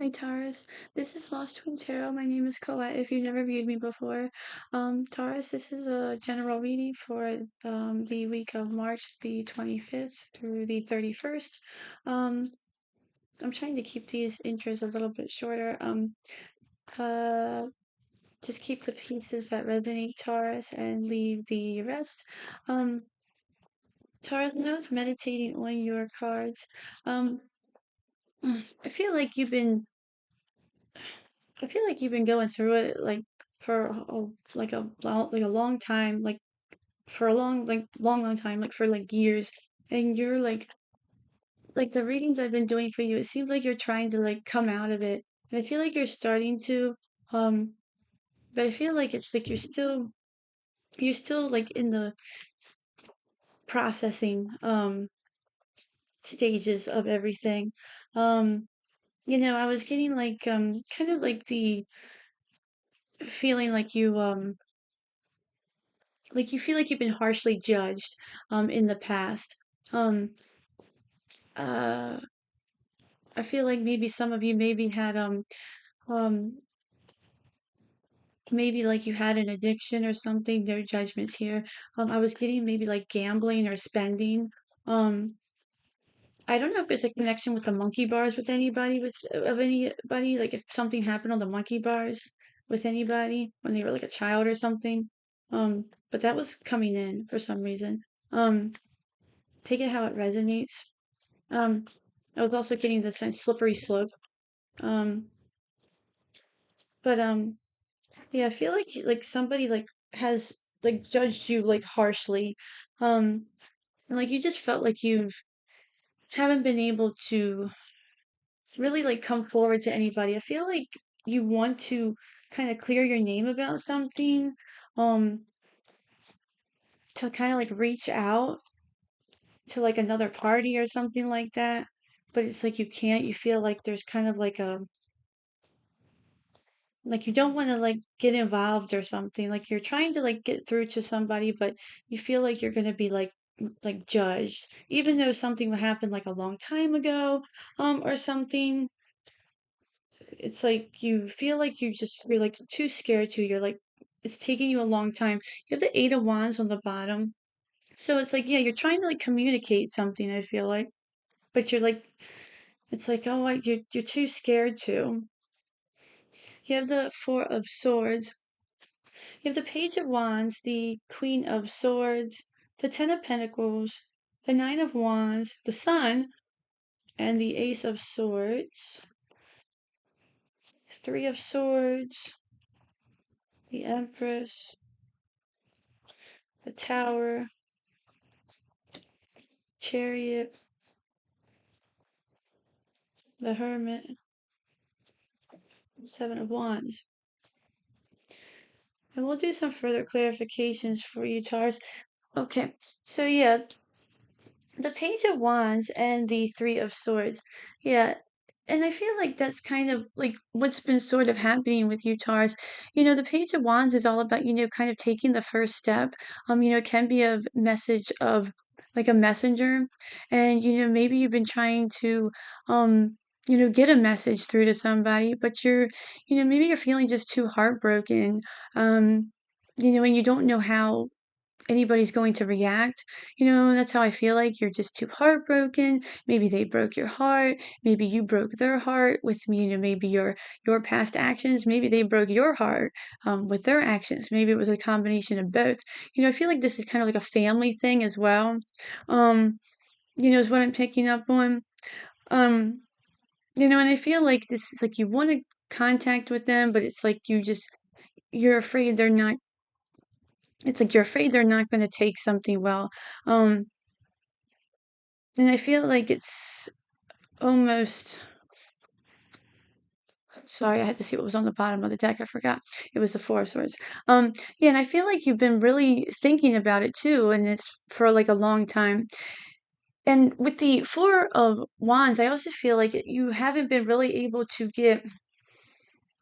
Hi Taurus, this is Lost Twin Tarot. My name is Colette. If you've never viewed me before, Taurus, this is a general reading for the week of March the 25th through the 31st. Um, I'm trying to keep these intros a little bit shorter. Uh, just keep the pieces that resonate, Taurus, and leave the rest. Um, Taurus, when I was meditating on your cards, um, I feel like you've been going through it like for like a long time, like for a long time, like for like years. And you're like the readings I've been doing for you, it seems like you're trying to like come out of it. And I feel like you're starting to, um, but I feel like it's like you're still like in the processing stages of everything. Um, I was getting kind of like the feeling like you feel like you've been harshly judged in the past. Um uh I feel like maybe some of you maybe had um maybe like you had an addiction or something. No judgments here. I was getting maybe like gambling or spending. Um I don't know if it's a connection with the monkey bars with anybody of anybody, like if something happened on the monkey bars with anybody when they were like a child or something. But that was coming in for some reason. Um Take it how it resonates. Um, I was also getting this kind of slippery slope. Um, but yeah, I feel like somebody like has like judged you like harshly. And like you just felt like you've haven't been able to really like come forward to anybody. I feel like you want to kind of clear your name about something, um, to kind of like reach out to like another party or something like that. But it's like you can't. You feel like there's kind of like you don't want to like get involved or something, like you're trying to like get through to somebody, but you feel like you're going to be like judged even though something happened like a long time ago or something. It's like you feel like you're like too scared to, you're like it's taking you a long time. You have the Eight of Wands on the bottom, so it's like yeah, you're trying to like communicate something, I feel like, but you're like it's like oh you're too scared to. You have the Four of Swords. You have the Page of Wands, the Queen of Swords, the Ten of Pentacles, the Nine of Wands, the Sun, and the Ace of Swords. Three of Swords, the Empress, the Tower, Chariot, the Hermit, Seven of Wands. And we'll do some further clarifications for you, Taurus. Okay, so yeah, the Page of Wands and the Three of Swords. Yeah, and I feel like that's kind of like what's been sort of happening with you, Taurus. The Page of Wands is all about, kind of taking the first step. It can be a message of like a messenger. And, maybe you've been trying to, get a message through to somebody, but maybe you're feeling just too heartbroken. Um, and you don't know how anybody's going to react. That's how I feel like you're just too heartbroken. Maybe they broke your heart. Maybe you broke their heart with, maybe your past actions. Maybe they broke your heart with their actions. Maybe it was a combination of both. I feel like this is kind of like a family thing as well. Um, is what I'm picking up on. Um, and I feel like this is like you want to contact with them, but it's like you're afraid they're not, it's like you're afraid they're not going to take something well. Um, and I feel like it's almost, sorry, I had to see what was on the bottom of the deck. I forgot. It was the Four of Swords. Yeah, and I feel like you've been really thinking about it too, and it's for like a long time. And with the Four of Wands, I also feel like you haven't been really able to get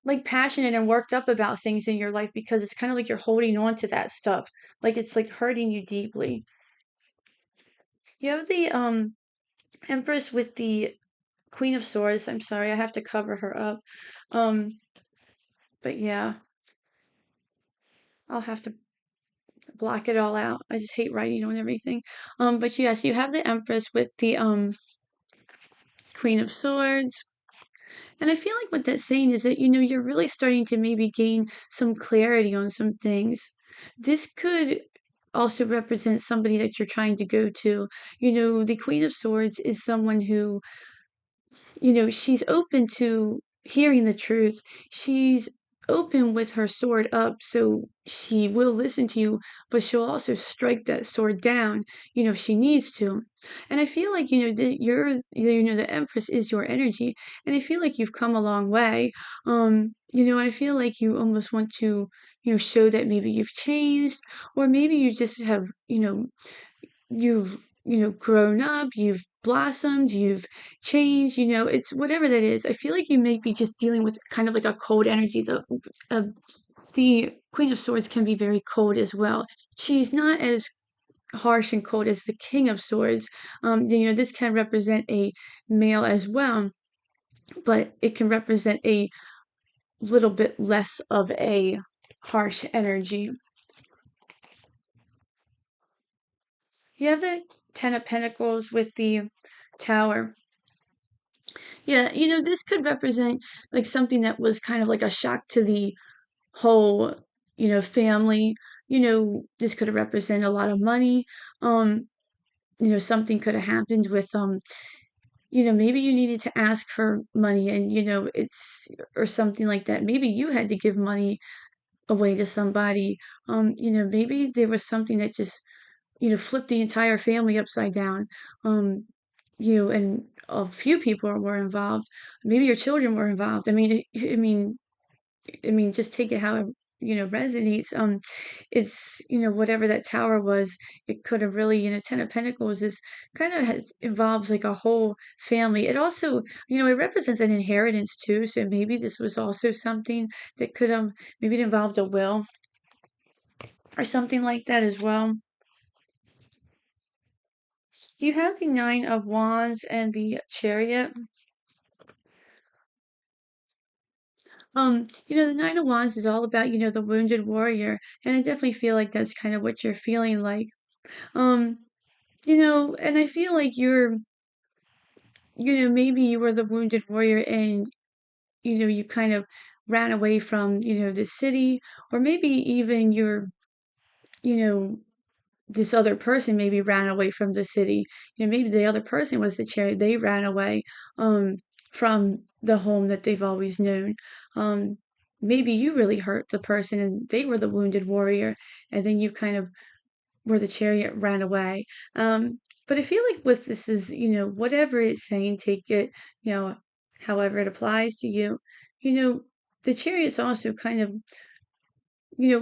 like passionate and worked up about things in your life because it's kind of like you're holding on to that stuff. Like it's like hurting you deeply. You have the Empress with the Queen of Swords. I'm sorry, I have to cover her up. Um, but yeah, I'll have to block it all out. I just hate writing on everything. But yes, you have the Empress with the Queen of Swords. And I feel like what that's saying is that, you're really starting to maybe gain some clarity on some things. This could also represent somebody that you're trying to go to. The Queen of Swords is someone who, she's open to hearing the truth. She's open with her sword up, so she will listen to you, but she'll also strike that sword down, if she needs to. And I feel like, the Empress is your energy, and I feel like you've come a long way. And I feel like you almost want to, show that maybe you've changed, or maybe you just have, you've grown up, you've blossomed, you've changed, it's whatever that is. I feel like you may be just dealing with kind of like a cold energy. The Queen of Swords can be very cold as well. She's not as harsh and cold as the King of Swords. This can represent a male as well, but it can represent a little bit less of a harsh energy. You have the Ten of Pentacles with the Tower. Yeah, this could represent like something that was kind of like a shock to the whole, family. This could represent a lot of money. Um, something could have happened with maybe you needed to ask for money and it's or something like that. Maybe you had to give money away to somebody. Maybe there was something that just flip the entire family upside down. And a few people were involved. Maybe your children were involved. I mean, just take it how it resonates. It's whatever that tower was. It could have really Ten of Pentacles is kind of has involves like a whole family. It also it represents an inheritance too. So maybe this was also something that could have maybe it involved a will or something like that as well. You have the Nine of Wands and the Chariot. The Nine of Wands is all about, the wounded warrior, and I definitely feel like that's kind of what you're feeling like. Um, and I feel like maybe you were the wounded warrior and, you kind of ran away from, the city, or maybe even you know, this other person maybe ran away from the city. Maybe the other person was the chariot. They ran away from the home that they've always known. Um, Maybe you really hurt the person and they were the wounded warrior, and then you kind of were the chariot ran away. But I feel like with this is, whatever it's saying, take it, you know, however it applies to you. You know, the chariot's also kind of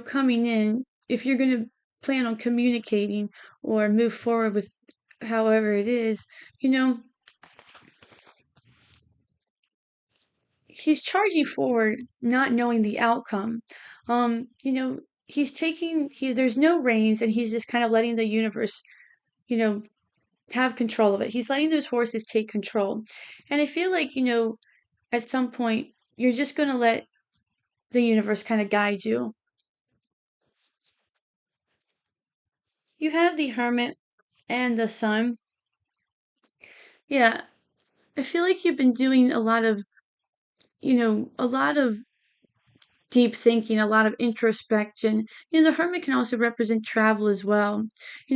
coming in, if you're going to plan on communicating or move forward with however it is, you know, he's charging forward, not knowing the outcome. He's there's no reins and he's just kind of letting the universe, you know, have control of it. He's letting those horses take control. And I feel like, at some point, you're just going to let the universe kind of guide you. You have the Hermit and the Sun. Yeah, I feel like you've been doing a lot of deep thinking, a lot of introspection. The hermit can also represent travel as well.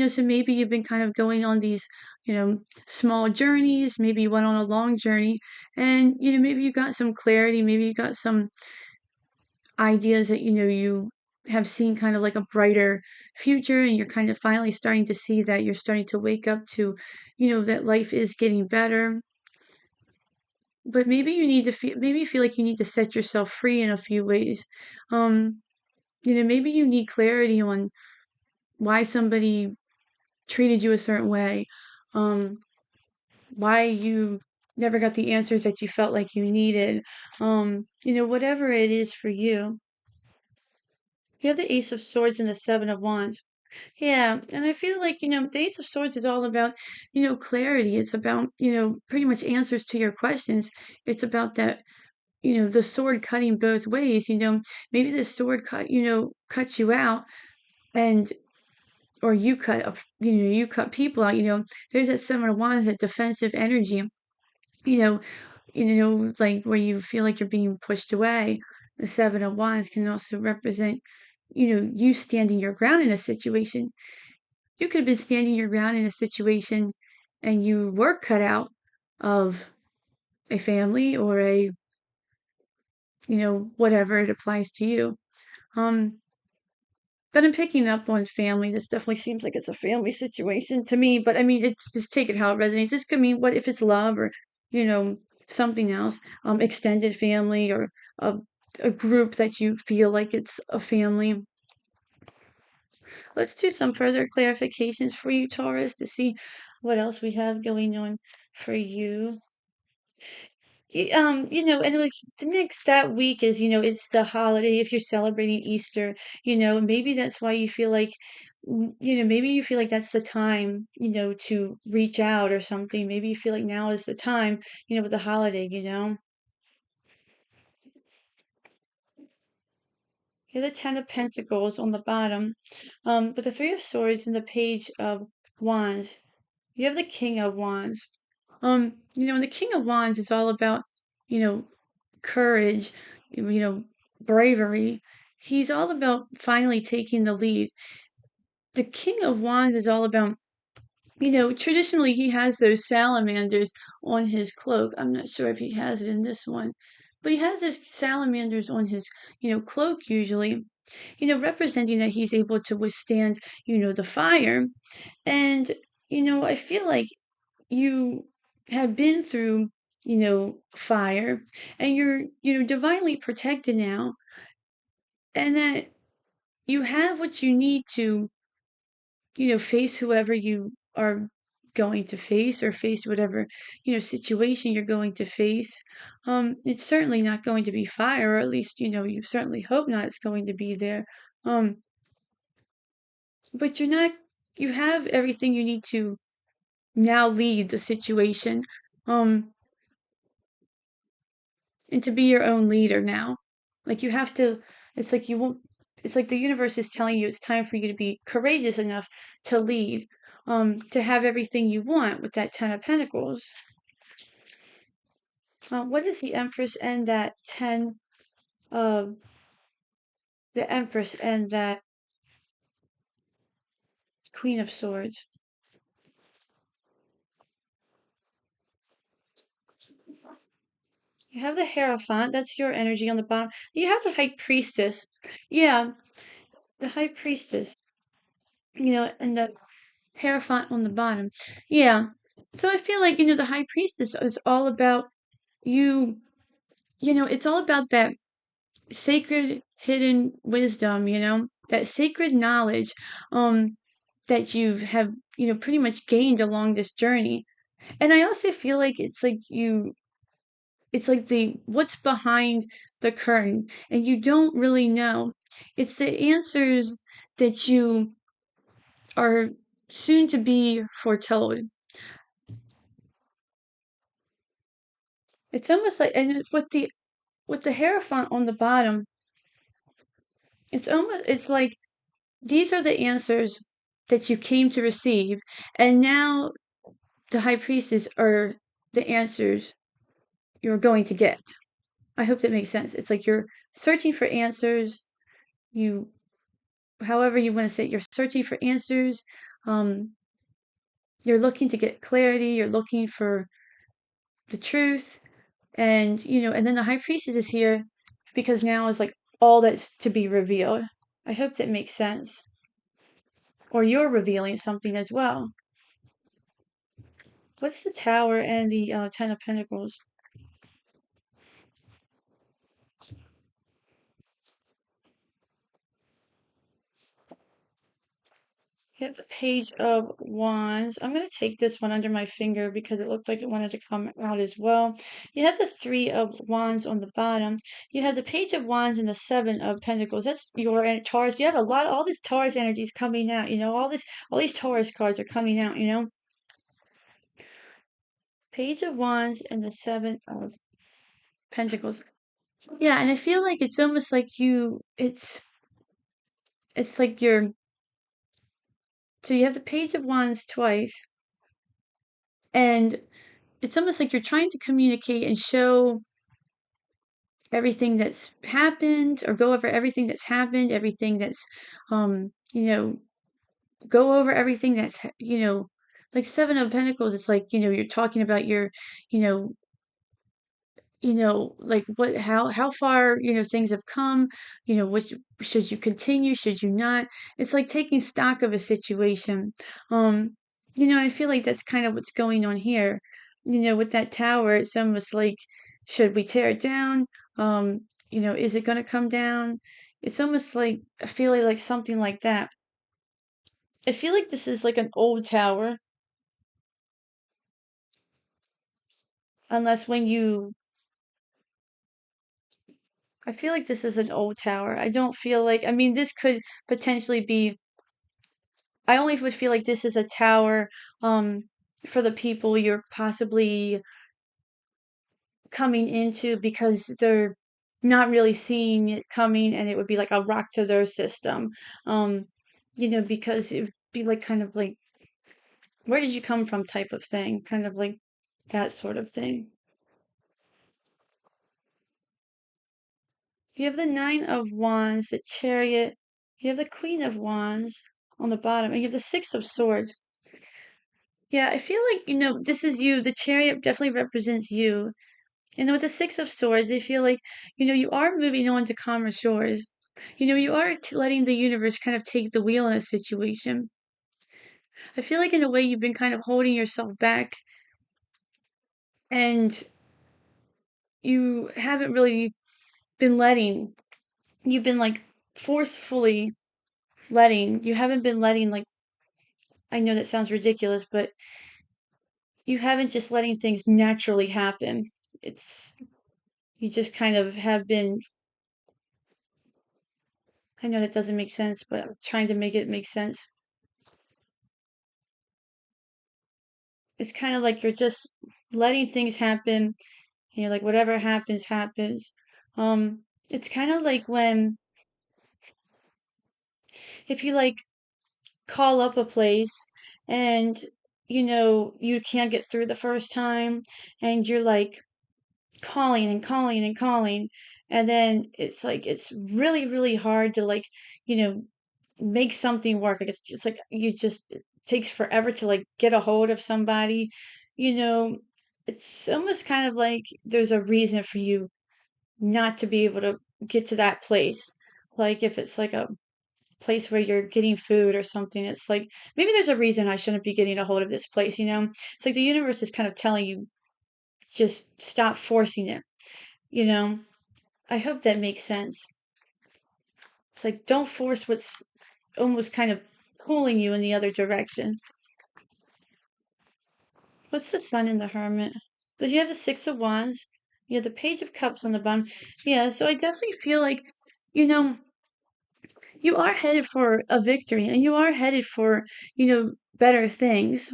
So maybe you've been kind of going on these, small journeys. Maybe you went on a long journey and, maybe you got some clarity. Maybe you got some ideas that, you have seen kind of like a brighter future and you're kind of finally starting to see that you're starting to wake up to, that life is getting better. But maybe you feel like you need to set yourself free in a few ways. Um, maybe you need clarity on why somebody treated you a certain way, um, why you never got the answers that you felt like you needed. Whatever it is for you. You have the Ace of Swords and the Seven of Wands. Yeah, and I feel like, the Ace of Swords is all about, clarity. It's about, pretty much answers to your questions. It's about that, the sword cutting both ways, maybe the sword cuts you out and or you cut you cut people out, there's that Seven of Wands, that defensive energy, you know, like where you feel like you're being pushed away. The Seven of Wands can also represent, you standing your ground in a situation. You could have been standing your ground in a situation and you were cut out of a family or a, whatever it applies to you. Um, but I'm picking up on family. This definitely seems like it's a family situation to me, but I mean, it's just take it how it resonates. This could mean what if it's love or, you know, something else, extended family or a, a group that you feel like it's a family. Let's do some further clarifications for you, Taurus, to see what else we have going on for you. And like the next that week is, it's the holiday if you're celebrating Easter, maybe that's why you feel like, maybe you feel like that's the time, to reach out or something. Maybe you feel like now is the time, with the holiday. You're the Ten of Pentacles on the bottom, but the Three of Swords and the Page of Wands. You have the King of Wands. And the King of Wands is all about, you know, courage, you know, bravery. He's all about finally taking the lead. The King of Wands is all about, traditionally he has those salamanders on his cloak. I'm not sure if he has it in this one, but he has those salamanders on his, cloak usually, representing that he's able to withstand, the fire. And, I feel like you have been through, fire and you're, divinely protected now, and that you have what you need to, face whoever you are going to face or face whatever, situation you're going to face. It's certainly not going to be fire, or at least, you certainly hope not it's going to be there. Um, but you have everything you need to now lead the situation. Um, and to be your own leader now. Like you have to, it's like you won't, it's like the universe is telling you it's time for you to be courageous enough to lead, to have everything you want with that Ten of Pentacles. What is the Empress and that uh, the Empress and that Queen of Swords? You have the Hierophant, that's your energy on the bottom. You have the High Priestess. Yeah, the High Priestess, and the Hierophant on the bottom. Yeah. So I feel like, the High Priestess is all about you, it's all about that sacred hidden wisdom, that sacred knowledge, that you have, pretty much gained along this journey. And I also feel like it's like the what's behind the curtain and you don't really know. It's the answers that you are soon to be foretold. It's almost like, and with the Hierophant on the bottom, it's like these are the answers that you came to receive, and now the High Priestess are the answers you're going to get. I hope that makes sense. It's like you're searching for answers. You, however you want to say it, you're searching for answers. Um, you're looking to get clarity. You're looking for the truth, and and then the High Priestess is here because now is like all that's to be revealed. I hope that makes sense. Or you're revealing something as well. What's the Tower and the Ten of Pentacles? You have the Page of Wands. I'm going to take this one under my finger because it looked like it wanted to come out as well. You have the Three of Wands on the bottom. You have the Page of Wands and the Seven of Pentacles. That's your Taurus. You have a lot, all this Taurus energy is coming out. All these Taurus cards are coming out. Page of Wands and the Seven of Pentacles. Yeah, and I feel like it's almost like it's like so you have the Page of Wands twice, and it's almost like you're trying to communicate and show everything that's happened or go over everything that's happened, everything that's, um, you know, go over everything that's, like Seven of Pentacles, it's like, you're talking about you know, like how far, things have come, which should you continue, should you not? It's like taking stock of a situation. Um, I feel like that's kind of what's going on here. With that tower, it's almost like, should we tear it down? Is it gonna come down? It's almost like I feel like something like that. I feel like this is like an old tower, unless when you I feel like this is an old tower. I don't feel like, I mean, this could potentially be, I only would feel like this is a tower, um, for the people you're possibly coming into because they're not really seeing it coming and it would be like a rock to their system. Um, because it would be like kind of like, where did you come from type of thing, kind of like that sort of thing. You have the Nine of Wands, the Chariot, you have the Queen of Wands on the bottom, and you have the Six of Swords. Yeah, I feel like, this is you. The Chariot definitely represents you. And then with the Six of Swords, I feel like, you are moving on to calmer shores. You are letting the universe kind of take the wheel in a situation. I feel like in a way you've been kind of holding yourself back and you haven't really been letting, you've been like forcefully letting, you haven't been letting, like, I know that sounds ridiculous, but you haven't just letting things naturally happen. It's, you just kind of have been, I know that doesn't make sense, but I'm trying to make it make sense. It's kind of like you're just letting things happen, and you're like, whatever happens, happens. It's kind of like when, if you like call up a place and, you can't get through the first time, and you're like, calling and calling and calling, and then it's like it's really really hard to like you know make something work, like it's just like you just it takes forever to like get a hold of somebody. you know it's almost kind of like there's a reason for you not to be able to get to that place, like if it's like a place where you're getting food or something, it's like maybe there's a reason I shouldn't be getting a hold of this place. It's like the universe is kind of telling you, just stop forcing it you know I hope that makes sense. It's like don't force what's almost kind of pulling you in the other direction. What's the Sun in the Hermit? But you have the Six of Wands. You have the Page of Cups on the bottom. Yeah, so I definitely feel like, you know, you are headed for a victory and you are headed for, better things.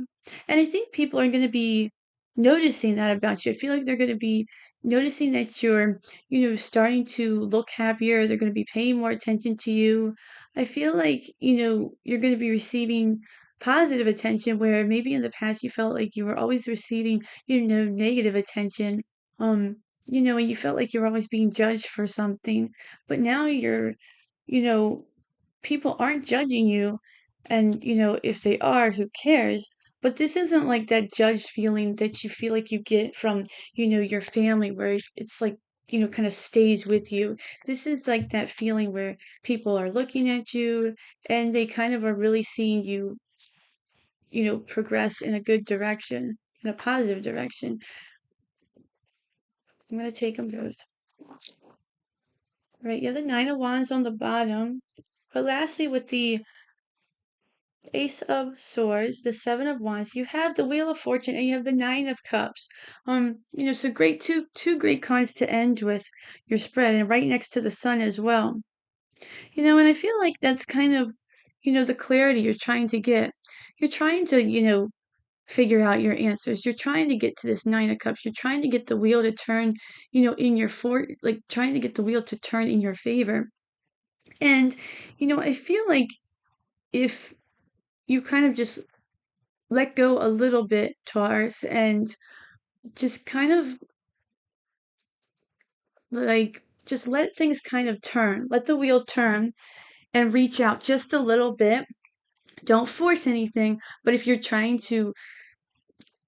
And I think people are going to be noticing that about you. I feel like they're going to be noticing that you're, starting to look happier. They're going to be paying more attention to you. I feel like, you're going to be receiving positive attention where maybe in the past you felt like you were always receiving, negative attention. Um, and you felt like you were always being judged for something. But now you know, people aren't judging you. And, if they are, who cares? But this isn't like that judged feeling that you feel like you get from, your family, where it's like, kind of stays with you. This is like that feeling where people are looking at you and they kind of are really seeing you, progress in a good direction, in a positive direction. I'm going to take them both. Right, you have the Nine of Wands on the bottom. But lastly, with the Ace of Swords, the Seven of Wands, you have the Wheel of Fortune, and you have the Nine of Cups. So great two great cards to end with your spread, and right next to the Sun as well. And I feel like that's kind of, the clarity you're trying to get. You're trying to, figure out your answers. You're trying to get to this Nine of Cups. You're trying to get the wheel to turn, in your like trying to get the wheel to turn in your favor. And, I feel like if you kind of just let go a little bit, Taurus, and just kind of like just let things kind of turn. Let the wheel turn and reach out just a little bit. Don't force anything, but if you're trying to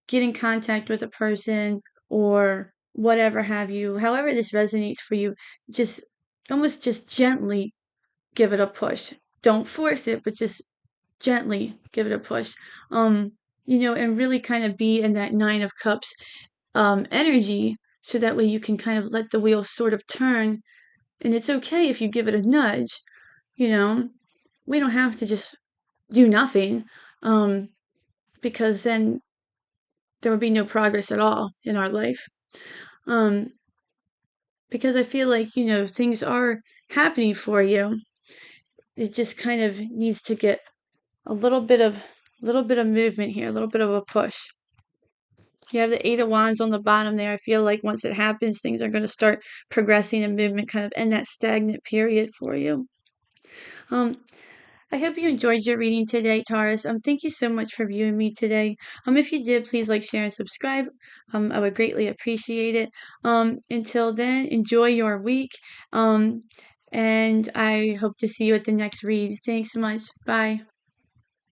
get in contact with a person or whatever have you, however this resonates for you, just almost just gently give it a push. Don't force it, but just gently give it a push. And really kind of be in that Nine of Cups energy, so that way you can kind of let the wheel sort of turn. And it's okay if you give it a nudge, you know. We don't have to just do nothing, because then there would be no progress at all in our life. Um, because I feel like, things are happening for you. It just kind of needs to get a little bit of movement here, a little bit of a push. You have the Eight of Wands on the bottom there. I feel like once it happens, things are going to start progressing and movement kind of in that stagnant period for you. Um, I hope you enjoyed your reading today, Taurus. Thank you so much for viewing me today. If you did, please like, share, and subscribe. I would greatly appreciate it. Until then, enjoy your week. And I hope to see you at the next read. Thanks so much. Bye.